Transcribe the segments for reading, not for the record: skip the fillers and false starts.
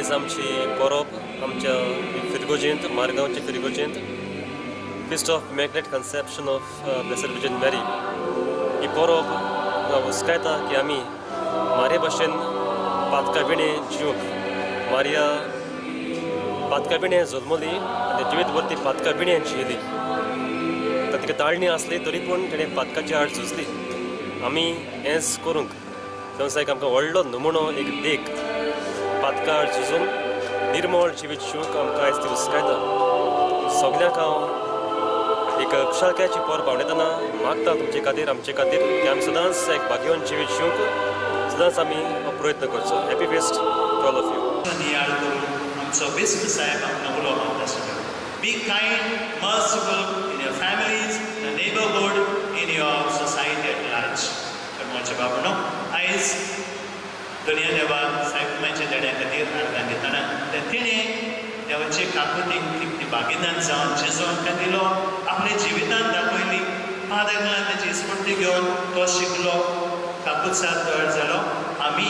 आयज आमची परब आमच्या फिरगोजेंत मारगांवचे फिरगोजेंत feast of immaculate conception of blessed virgin Mary ही परब उस्कायता की आमी मारे भाशेन पातकाबिणे जिवंक मारिया पातकाबिणे जल्मली आनी जिवीत भर ती पातकाबिण्यान जियेली. तिका ताळणी आसली तरी पूण तिणें पातकाची आड झुजली. आमी हेंच करूंक संवसारीक आमकां व्हडलो नमुनो एक देख पातका आड झुजून निर्मळ जिवीत जिवंक आमकां आयज ती उस्कायता. सगल्यांक हांव एक खुशालकायेची पर भावनेतना मागता तुमचे खातीर आमचे खातीर की आमी सदांच एक भाग्यवान जिवीत जिवंक सदांच आमी हो प्रयत्न करचो. Happy fest to all of you. याद करून आमचो बेस्ट साहेब आमकां उलोवपाक आशिल्लो. Be kind, merciful in your families, the neighborhood, in your society at large. कर्माचे बाबनो आयज दुनिया देवाक सायबमाच्या देड्या खातीर आर्गां दितना तिणें देवाचे काकुतीक ती बागेदान जावन जेजो आमकां दिलो आपल्या जिवितांत दाखयली. पादांगलां तेची स्फूर्ती घेवन तो शिकलो काकूतसार तयार जालो. आमी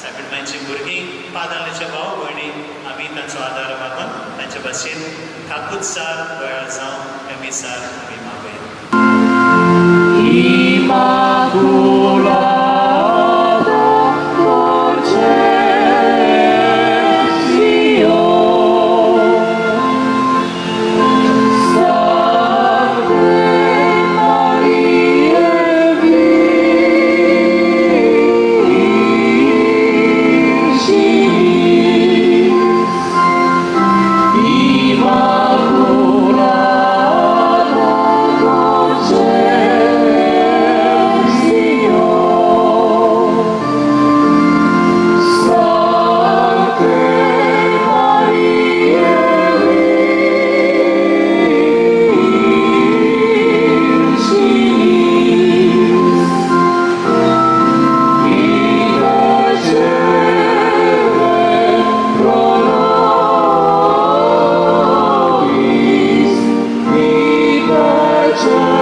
सायबमाची भुरगीं पादांच्या भाव भयणी आमी तांचो आदार मागून तांचे भाशेन काकूतसार तयार जावन एमिसार आमी मागयता. Church.